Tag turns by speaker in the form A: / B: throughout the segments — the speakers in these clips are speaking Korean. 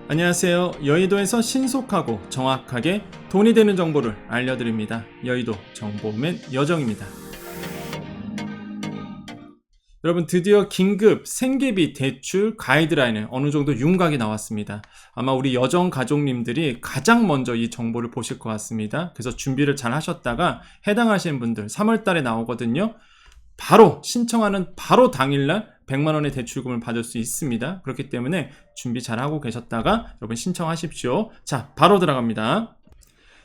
A: 안녕하세요. 여의도에서 신속하고 정확하게 돈이 되는 정보를 알려드립니다. 여의도 정보맨 여정입니다. 여러분, 드디어 긴급 생계비 대출 가이드라인에 어느 정도 윤곽이 나왔습니다. 아마 우리 여정 가족님들이 가장 먼저 이 정보를 보실 것 같습니다. 그래서 준비를 잘 하셨다가 해당하시는 분들 3월 달에 나오거든요. 바로 신청하는 바로 당일날 100만원의 대출금을 받을 수 있습니다. 그렇기 때문에 준비 잘 하고 계셨다가 여러분 신청하십시오. 자, 바로 들어갑니다.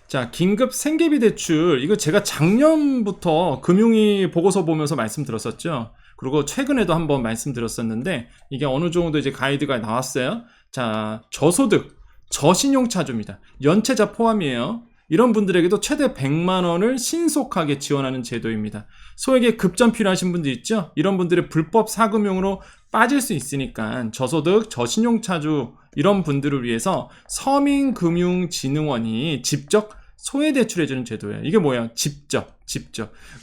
A: 자, 긴급 생계비 대출, 이거 제가 작년부터 금융위 보고서 보면서 말씀드렸었죠. 그리고 최근에도 한번 말씀드렸었는데 이게 어느 정도 이제 가이드가 나왔어요. 자, 저소득, 저신용차주입니다. 연체자 포함이에요. 이런 분들에게도 최대 100만원을 신속하게 지원하는 제도입니다. 소액의 급전 필요하신 분들 있죠? 이런 분들의 불법 사금융으로 빠질 수 있으니까 저소득, 저신용차주 이런 분들을 위해서 서민금융진흥원이 직접 소외대출해주는 제도예요. 이게 뭐예요? 직접.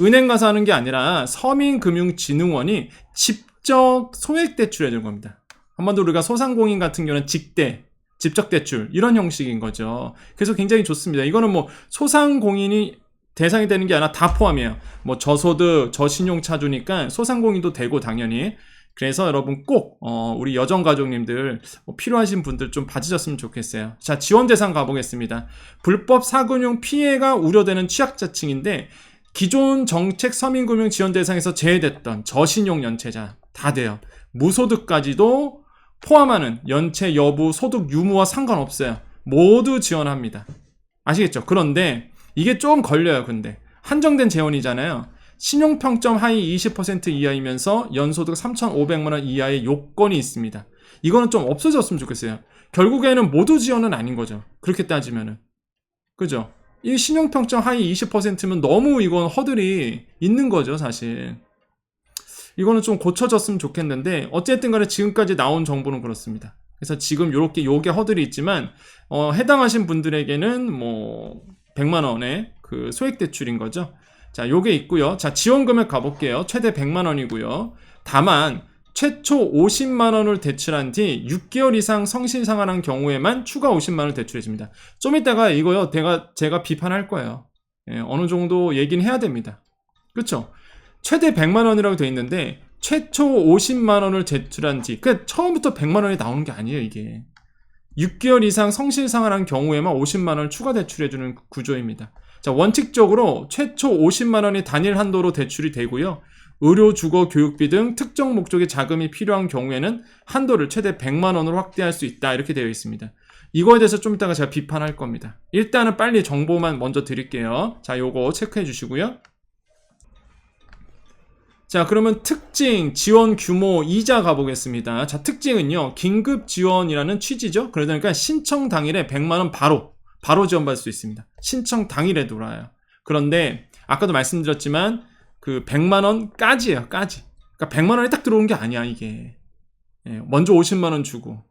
A: 은행 가서 하는 게 아니라 서민금융진흥원이 직접 소액대출해주는 겁니다. 한번도 우리가 소상공인 같은 경우는 직접 대출 이런 형식인 거죠. 그래서 굉장히 좋습니다. 이거는 뭐 소상공인이 대상이 되는 게 아니라 다 포함이에요. 뭐 저소득, 저신용차주니까 소상공인도 되고 당연히. 그래서 여러분 꼭 우리 여정 가족님들 필요하신 분들 좀 봐주셨으면 좋겠어요. 자, 지원 대상 가보겠습니다. 불법 사금융 피해가 우려되는 취약자층인데 기존 정책 서민금융 지원 대상에서 제외됐던 저신용 연체자 다 돼요. 무소득까지도 포함하는 연체 여부, 소득 유무와 상관없어요. 모두 지원합니다. 아시겠죠? 그런데 이게 좀 걸려요. 근데 한정된 재원이잖아요. 신용평점 하위 20% 이하이면서 연소득 3,500만원 이하의 요건이 있습니다. 이거는 좀 없어졌으면 좋겠어요. 결국에는 모두 지원은 아닌 거죠. 그렇게 따지면은. 그죠? 이 신용평점 하위 20%면 너무 이건 허들이 있는 거죠, 사실. 이거는 좀 고쳐졌으면 좋겠는데 어쨌든 간에 지금까지 나온 정보는 그렇습니다. 그래서 지금 요게 허들이 있지만 해당하신 분들에게는 뭐 100만원의 그 소액 대출인 거죠. 자, 요게 있고요. 자, 지원 금액 가볼게요. 최대 100만원이고요. 다만 최초 50만원을 대출한 뒤 6개월 이상 성실 상환한 경우에만 추가 50만원을 대출해줍니다. 좀 이따가 이거요 제가 비판할 거예요. 어느 정도 얘기는 해야 됩니다. 그렇죠? 최대 100만원이라고 되어 있는데 최초 50만원을 제출한 뒤, 그러니까 처음부터 100만원이 나오는 게 아니에요. 이게 6개월 이상 성실 상환한 경우에만 50만원을 추가 대출해주는 구조입니다. 자, 원칙적으로 최초 50만원이 단일 한도로 대출이 되고요. 의료, 주거, 교육비 등 특정 목적의 자금이 필요한 경우에는 한도를 최대 100만원으로 확대할 수 있다, 이렇게 되어 있습니다. 이거에 대해서 좀 이따가 제가 비판할 겁니다. 일단은 빨리 정보만 먼저 드릴게요. 자, 요거 체크해 주시고요. 자, 그러면 특징, 지원 규모, 이자 가보겠습니다. 자, 특징은요, 긴급 지원이라는 취지죠. 그러니까 신청 당일에 100만원 바로 지원받을 수 있습니다. 신청 당일에 돌아와요. 그런데 아까도 말씀드렸지만 그 100만원까지예요. 까지. 그러니까 100만원이 딱 들어오는 게 아니야, 이게. 먼저 50만원 주고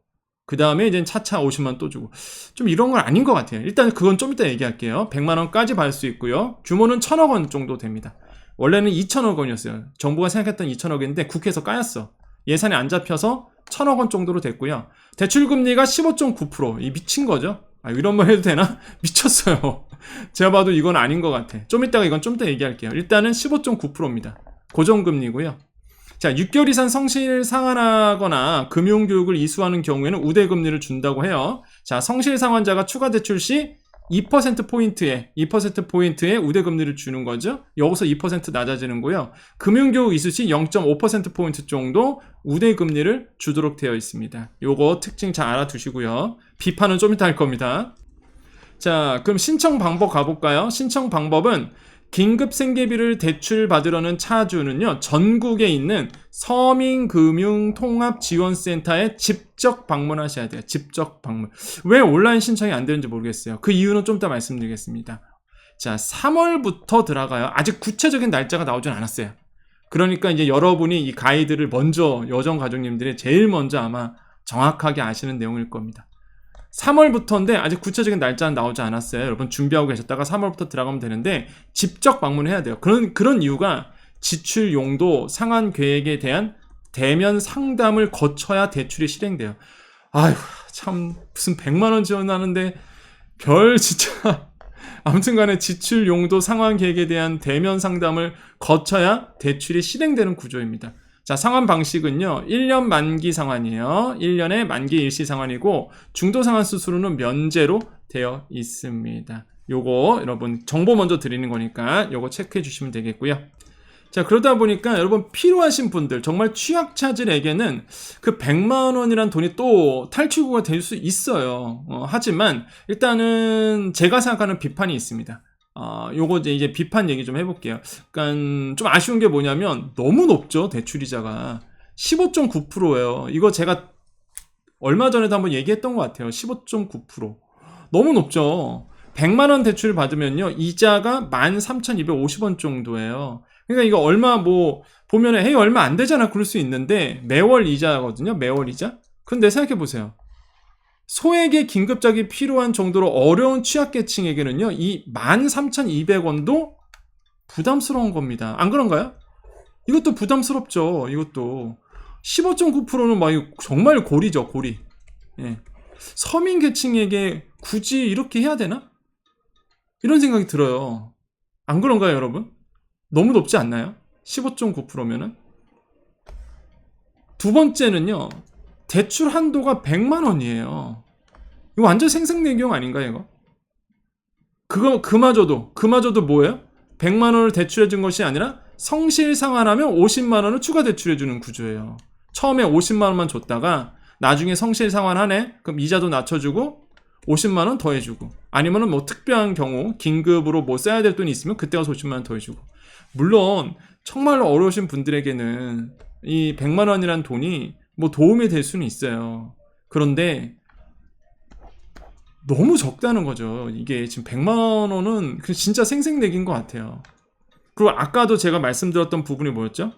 A: 그 다음에 이제 차차 50만원 또 주고 좀 이런 건 아닌 것 같아요. 일단 그건 좀 이따 얘기할게요. 100만원까지 받을 수 있고요. 규모는 1,000억원 정도 됩니다. 원래는 2,000억 원이었어요. 정부가 생각했던 2,000억 원인데 국회에서 까였어. 예산이 안 잡혀서 1,000억 원 정도로 됐고요. 대출금리가 15.9%. 이 미친 거죠? 이런 말 해도 되나? 미쳤어요. 제가 봐도 이건 아닌 것 같아. 좀 이따가 이건 좀 이따 얘기할게요. 일단은 15.9%입니다. 고정금리고요. 자, 6개월 이상 성실 상환하거나 금융교육을 이수하는 경우에는 우대금리를 준다고 해요. 자, 성실 상환자가 추가 대출 시 2%포인트의 우대금리를 주는 거죠. 여기서 2% 낮아지는 거고요. 금융교육 이수 시 0.5%포인트 정도 우대금리를 주도록 되어 있습니다. 요거 특징 잘 알아두시고요. 비판은 좀 이따 할 겁니다. 자, 그럼 신청 방법 가볼까요? 신청 방법은 긴급 생계비를 대출 받으려는 차주는요, 전국에 있는 서민금융통합지원센터에 직접 방문하셔야 돼요. 직접 방문. 왜 온라인 신청이 안 되는지 모르겠어요. 그 이유는 좀 이따 말씀드리겠습니다. 자, 3월부터 들어가요. 아직 구체적인 날짜가 나오진 않았어요. 그러니까 이제 여러분이 이 가이드를 먼저 여정 가족님들이 제일 먼저 아마 정확하게 아시는 내용일 겁니다. 3월부터인데 아직 구체적인 날짜는 나오지 않았어요. 여러분 준비하고 계셨다가 3월부터 들어가면 되는데 직접 방문해야 돼요. 그런 이유가 지출 용도 상환 계획에 대한 대면 상담을 거쳐야 대출이 실행돼요. 아휴, 참 무슨 100만 원 지원하는데 별 진짜 아무튼 간에 지출 용도 상환 계획에 대한 대면 상담을 거쳐야 대출이 실행되는 구조입니다. 자, 상환 방식은요. 1년 만기 상환이에요. 1년에 만기 일시 상환이고 중도 상환 수수료는 면제로 되어 있습니다. 요거 여러분 정보 먼저 드리는 거니까 요거 체크해 주시면 되겠고요. 자, 그러다 보니까 여러분 필요하신 분들, 정말 취약차들에게는 그 100만 원이란 돈이 또 탈출구가 될 수 있어요. 하지만 일단은 제가 생각하는 비판이 있습니다. 요거 이제 비판 얘기 좀 해볼게요. 그러니까 좀 아쉬운 게 뭐냐면 너무 높죠, 대출이자가. 15.9%예요. 이거 제가 얼마 전에도 한번 얘기했던 것 같아요. 15.9%. 너무 높죠. 100만 원 대출을 받으면요, 이자가 13,250원 정도예요. 그러니까 이거 얼마 보면은 헤이 얼마 안 되잖아 그럴 수 있는데 매월 이자거든요. 매월 이자. 근데 생각해 보세요. 소액의 긴급작이 필요한 정도로 어려운 취약계층에게는요, 이 13,200원도 부담스러운 겁니다. 안 그런가요? 이것도 부담스럽죠. 이것도 15.9%는 막 정말 고리죠, 고리. 예. 서민 계층에게 굳이 이렇게 해야 되나? 이런 생각이 들어요. 안 그런가요, 여러분? 너무 높지 않나요? 15.9%면은. 두 번째는요, 대출 한도가 100만 원이에요. 이거 완전 생색내기용 아닌가요, 이거? 그마저도 뭐예요? 100만 원을 대출해준 것이 아니라 성실 상환하면 50만 원을 추가 대출해주는 구조예요. 처음에 50만 원만 줬다가 나중에 성실 상환하네? 그럼 이자도 낮춰주고 50만 원 더 해주고, 아니면은 뭐 특별한 경우 긴급으로 뭐 써야 될 돈이 있으면 그때 가서 50만 원 더 해주고. 물론 정말로 어려우신 분들에게는 이 100만 원이란 돈이 뭐 도움이 될 수는 있어요. 그런데 너무 적다는 거죠. 이게 지금 100만 원은 진짜 생색내기인 것 같아요. 그리고 아까도 제가 말씀드렸던 부분이 뭐였죠?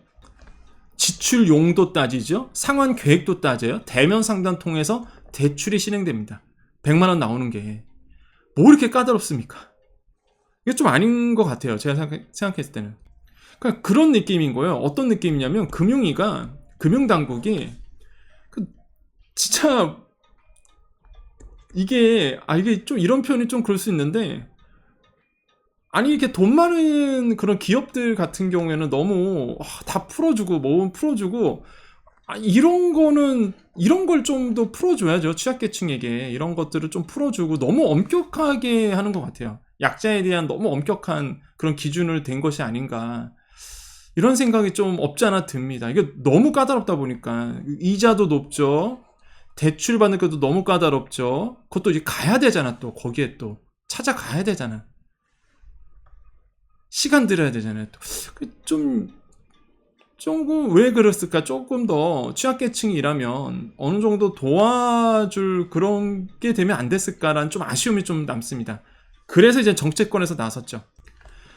A: 지출 용도 따지죠. 상환 계획도 따져요. 대면 상담 통해서 대출이 실행됩니다. 100만 원 나오는 게 뭐 이렇게 까다롭습니까? 이게 좀 아닌 것 같아요. 제가 생각했을 때는. 그러니까 그런 느낌인 거예요. 어떤 느낌이냐면 금융당국이 진짜 이게 좀 이런 표현이 좀 그럴 수 있는데, 아니 이렇게 돈 많은 그런 기업들 같은 경우에는 너무 다 풀어주고 뭐 풀어주고, 이런 걸 좀 더 풀어줘야죠. 취약계층에게 이런 것들을 좀 풀어주고, 너무 엄격하게 하는 것 같아요. 약자에 대한 너무 엄격한 그런 기준을 댄 것이 아닌가, 이런 생각이 좀 없지 않아 듭니다. 이게 너무 까다롭다 보니까 이자도 높죠. 대출 받는 것도 너무 까다롭죠. 그것도 이제 가야 되잖아. 또 거기에 또 찾아가야 되잖아. 시간 들여야 되잖아요. 좀 조금 왜 그랬을까? 조금 더 취약계층이라면 어느 정도 도와줄 그런 게 되면 안 됐을까라는 좀 아쉬움이 좀 남습니다. 그래서 이제 정치권에서 나섰죠.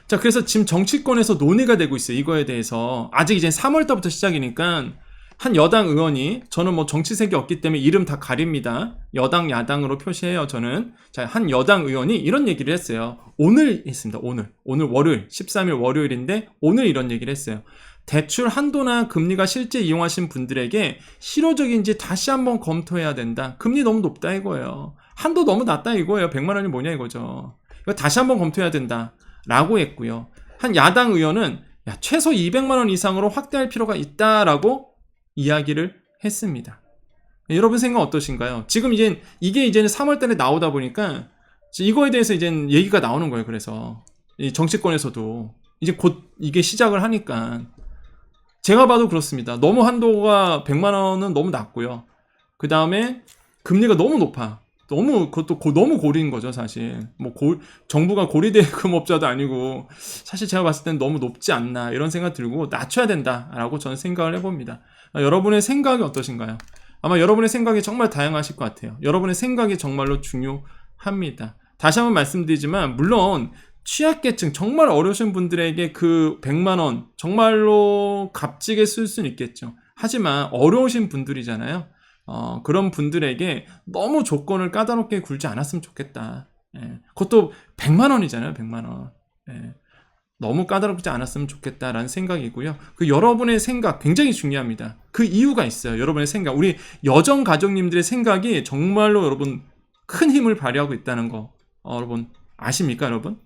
A: 자, 그래서 지금 정치권에서 논의가 되고 있어요. 이거에 대해서. 아직 이제 3월달부터 시작이니까 한 여당 의원이, 저는 뭐 정치색이 없기 때문에 이름 다 가립니다. 여당, 야당으로 표시해요, 저는. 자, 한 여당 의원이 이런 얘기를 했어요. 오늘 했습니다. 오늘 월요일, 13일 월요일인데 오늘 이런 얘기를 했어요. 대출 한도나 금리가 실제 이용하신 분들에게 실효적인지 다시 한번 검토해야 된다. 금리 너무 높다 이거예요. 한도 너무 낮다 이거예요. 100만 원이 뭐냐 이거죠. 이거 다시 한번 검토해야 된다 라고 했고요. 한 야당 의원은 최소 200만 원 이상으로 확대할 필요가 있다라고 이야기를 했습니다. 여러분 생각 어떠신가요? 지금 이제는 3월달에 나오다 보니까 이거에 대해서 이제는 얘기가 나오는 거예요. 그래서 이 정치권에서도 이제 곧 이게 시작을 하니까. 제가 봐도 그렇습니다. 너무 한도가 100만 원은 너무 낮고요. 그 다음에 금리가 너무 높아. 그것도 너무 고리인 거죠, 사실. 정부가 고리대금업자도 아니고, 사실 제가 봤을 땐 너무 높지 않나, 이런 생각 들고, 낮춰야 된다라고 저는 생각을 해봅니다. 여러분의 생각이 어떠신가요? 아마 여러분의 생각이 정말 다양하실 것 같아요. 여러분의 생각이 정말로 중요합니다. 다시 한번 말씀드리지만, 물론, 취약계층, 정말 어려우신 분들에게 그 100만 원, 정말로 값지게 쓸 수는 있겠죠. 하지만, 어려우신 분들이잖아요. 그런 분들에게 너무 조건을 까다롭게 굴지 않았으면 좋겠다. 예. 그것도 100만 원이잖아요, 100만 원. 예. 너무 까다롭지 않았으면 좋겠다라는 생각이고요. 그 여러분의 생각 굉장히 중요합니다. 그 이유가 있어요. 여러분의 생각, 우리 여정 가족님들의 생각이 정말로 여러분 큰 힘을 발휘하고 있다는 거 여러분 아십니까, 여러분?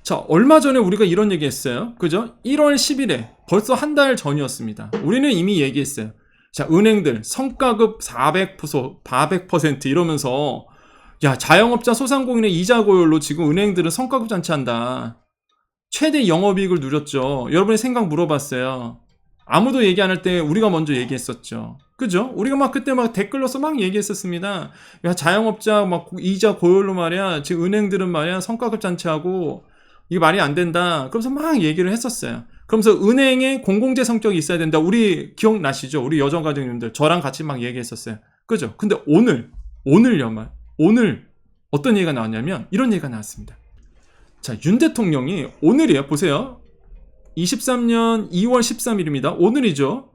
A: 자, 얼마 전에 우리가 이런 얘기 했어요. 그죠? 1월 10일에 벌써 한 달 전이었습니다. 우리는 이미 얘기했어요. 자, 은행들 성과급 400% 이러면서 야, 자영업자 소상공인의 이자 고율로 지금 은행들은 성과급 잔치한다. 최대 영업이익을 누렸죠. 여러분의 생각 물어봤어요. 아무도 얘기 안 할 때 우리가 먼저 얘기했었죠. 그죠? 우리가 막 그때 막 댓글로서 막 얘기했었습니다. 야, 자영업자 막 이자 고율로 말이야. 지금 은행들은 말이야 성과급 잔치하고 이게 말이 안 된다. 그러면서 막 얘기를 했었어요. 그러면서 은행에 공공재 성격이 있어야 된다. 우리 기억나시죠? 우리 여정가족님들 저랑 같이 막 얘기했었어요. 그죠? 근데 오늘요, 오늘 어떤 얘기가 나왔냐면 이런 얘기가 나왔습니다. 자, 윤 대통령이 오늘이에요. 보세요. 23년 2월 13일입니다. 오늘이죠.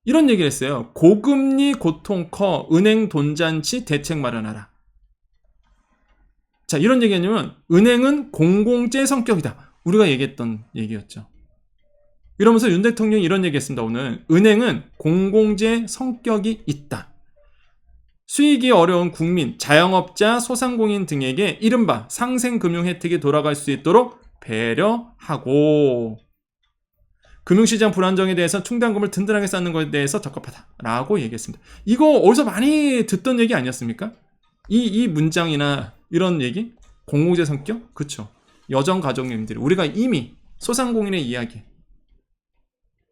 A: 이런 얘기를 했어요. 고금리 고통 커 은행 돈잔치 대책 마련하라. 자, 이런 얘기냐면 은행은 공공재 성격이다. 우리가 얘기했던 얘기였죠. 이러면서 윤 대통령이 이런 얘기했습니다. 오늘 은행은 공공재 성격이 있다. 수익이 어려운 국민, 자영업자, 소상공인 등에게 이른바 상생금융 혜택이 돌아갈 수 있도록 배려하고 금융시장 불안정에 대해서 충당금을 든든하게 쌓는 것에 대해서 적합하다라고 얘기했습니다. 이거 어디서 많이 듣던 얘기 아니었습니까? 이 문장이나 이런 얘기? 공공재 성격? 그쵸. 여정가족님들이 우리가 이미 소상공인의 이야기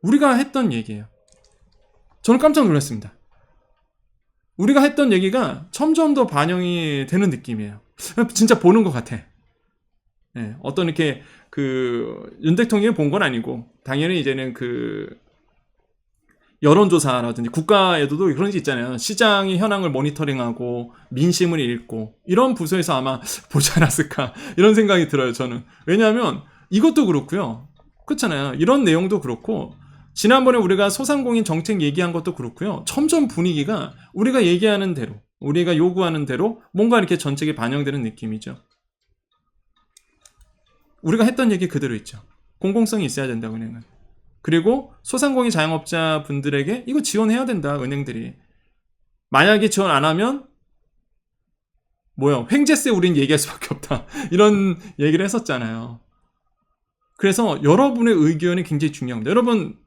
A: 우리가 했던 얘기예요. 저는 깜짝 놀랐습니다. 우리가 했던 얘기가 점점 더 반영이 되는 느낌이에요. 진짜 보는 것 같아. 네, 어떤 이렇게 윤 대통령이 본 건 아니고 당연히 이제는 여론조사라든지 국가에도 그런 게 있잖아요. 시장의 현황을 모니터링하고 민심을 읽고 이런 부서에서 아마 보지 않았을까 이런 생각이 들어요. 저는. 왜냐하면 이것도 그렇고요. 그렇잖아요. 이런 내용도 그렇고 지난번에 우리가 소상공인 정책 얘기한 것도 그렇고요. 점점 분위기가 우리가 얘기하는 대로 우리가 요구하는 대로 뭔가 이렇게 전책에 반영되는 느낌이죠. 우리가 했던 얘기 그대로 있죠. 공공성이 있어야 된다, 은행은. 그리고 소상공인 자영업자 분들에게 이거 지원해야 된다, 은행들이. 만약에 지원 안 하면 횡재세 우린 얘기할 수밖에 없다. 이런 얘기를 했었잖아요. 그래서 여러분의 의견이 굉장히 중요합니다. 여러분,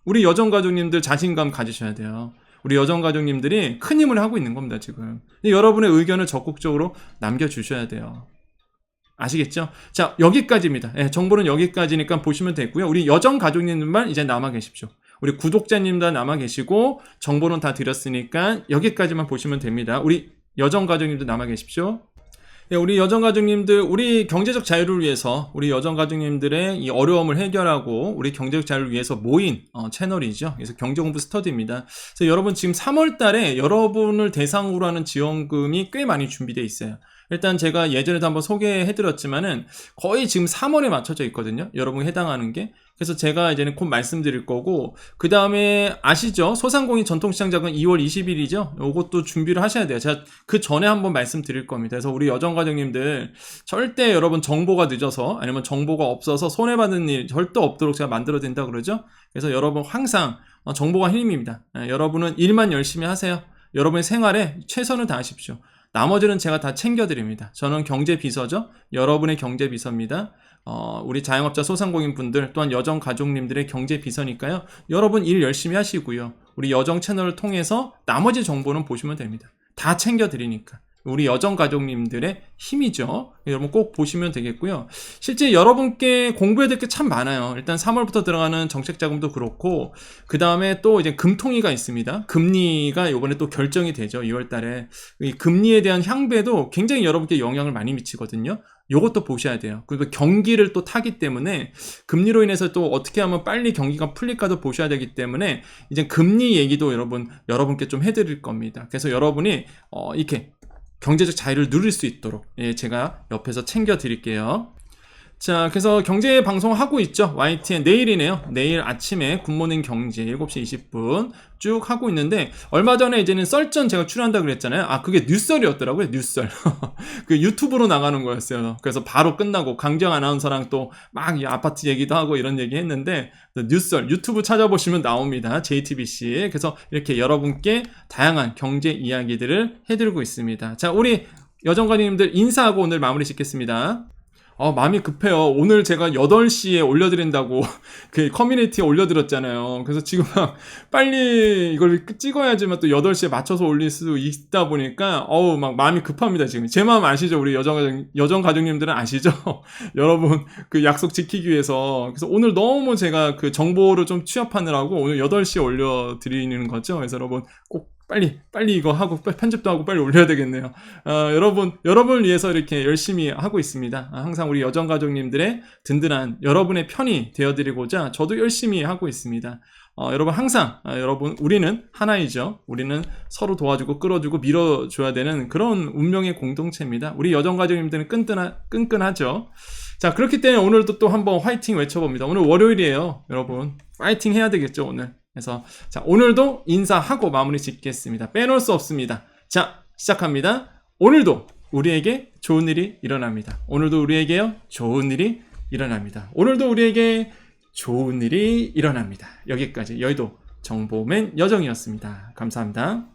A: 우리 여정가족님들 자신감 가지셔야 돼요. 우리 여정가족님들이 큰 힘을 하고 있는 겁니다, 지금. 여러분의 의견을 적극적으로 남겨주셔야 돼요. 아시겠죠? 자, 여기까지입니다. 네, 정보는 여기까지니까 보시면 되고요. 우리 여정가족님들만 이제 남아 계십시오. 우리 구독자님도 남아 계시고 정보는 다 드렸으니까 여기까지만 보시면 됩니다. 우리 여정가족님도 남아 계십시오. 네, 우리 여정가족님들, 우리 경제적 자유를 위해서 우리 여정가족님들의 이 어려움을 해결하고 우리 경제적 자유를 위해서 모인 채널이죠. 그래서 경제공부 스터디입니다. 그래서 여러분 지금 3월 달에 여러분을 대상으로 하는 지원금이 꽤 많이 준비되어 있어요. 일단 제가 예전에도 한번 소개해드렸지만은 거의 지금 3월에 맞춰져 있거든요. 여러분이 해당하는 게. 그래서 제가 이제는 곧 말씀드릴 거고, 그 다음에 아시죠? 소상공인 전통시장자금 2월 20일이죠? 요것도 준비를 하셔야 돼요. 제가 그 전에 한번 말씀드릴 겁니다. 그래서 우리 여정가족님들 절대 여러분 정보가 늦어서 아니면 정보가 없어서 손해받는 일 절대 없도록 제가 만들어야 된다 그러죠? 그래서 여러분 항상 정보가 힘입니다. 여러분은 일만 열심히 하세요. 여러분의 생활에 최선을 다하십시오. 나머지는 제가 다 챙겨드립니다. 저는 경제비서죠. 여러분의 경제비서입니다. 우리 자영업자 소상공인 분들 또한 여정 가족님들의 경제비서니까요. 여러분 일 열심히 하시고요. 우리 여정 채널을 통해서 나머지 정보는 보시면 됩니다. 다 챙겨드리니까. 우리 여정 가족님들의 힘이죠. 여러분 꼭 보시면 되겠고요. 실제 여러분께 공부해야 될 게 참 많아요. 일단 3월부터 들어가는 정책자금도 그렇고, 그 다음에 또 이제 금통위가 있습니다. 금리가 이번에 또 결정이 되죠. 2월 달에. 이 금리에 대한 향배도 굉장히 여러분께 영향을 많이 미치거든요. 요것도 보셔야 돼요. 그리고 경기를 또 타기 때문에 금리로 인해서 또 어떻게 하면 빨리 경기가 풀릴까도 보셔야 되기 때문에 이제 금리 얘기도 여러분께 좀 해드릴 겁니다. 그래서 여러분이 이렇게 경제적 자유를 누릴 수 있도록 제가 옆에서 챙겨드릴게요. 자, 그래서 경제 방송 하고 있죠. YTN 내일이네요. 내일 아침에 굿모닝 경제 7시 20분 쭉 하고 있는데, 얼마 전에 이제는 썰전 제가 출연한다 그랬잖아요. 아, 그게 뉴썰이었더라고요. 뉴썰. 그 유튜브로 나가는 거였어요. 그래서 바로 끝나고 강정 아나운서랑 또 막 아파트 얘기도 하고 이런 얘기 했는데, 뉴썰 유튜브 찾아보시면 나옵니다. JTBC. 그래서 이렇게 여러분께 다양한 경제 이야기들을 해드리고 있습니다. 자, 우리 여정관님들 인사하고 오늘 마무리 짓겠습니다. 마음이 급해요. 오늘 제가 8시에 올려드린다고 그 커뮤니티에 올려드렸잖아요. 그래서 지금 막 빨리 이걸 찍어야지만 또 8시에 맞춰서 올릴 수 있다 보니까 막 마음이 급합니다. 지금 제 마음 아시죠? 우리 여정 가족님들은 아시죠? 여러분 그 약속 지키기 위해서. 그래서 오늘 너무 제가 그 정보를 좀 취합하느라고 오늘 8시에 올려드리는 거죠. 그래서 여러분 꼭 빨리 이거 하고 편집도 하고 빨리 올려야 되겠네요. 여러분을 위해서 이렇게 열심히 하고 있습니다. 항상 우리 여정가족님들의 든든한 여러분의 편이 되어드리고자 저도 열심히 하고 있습니다. 여러분 항상 우리는 하나이죠. 우리는 서로 도와주고 끌어주고 밀어줘야 되는 그런 운명의 공동체입니다. 우리 여정가족님들은 끈끈하죠. 자, 그렇기 때문에 오늘도 또 한번 화이팅 외쳐봅니다. 오늘 월요일이에요. 여러분 화이팅 해야 되겠죠, 오늘. 그래서 자, 오늘도 인사하고 마무리 짓겠습니다. 빼놓을 수 없습니다. 자, 시작합니다. 오늘도 우리에게 좋은 일이 일어납니다. 오늘도 우리에게요, 좋은 일이 일어납니다. 오늘도 우리에게 좋은 일이 일어납니다. 여기까지 여의도 정보맨 여정이었습니다. 감사합니다.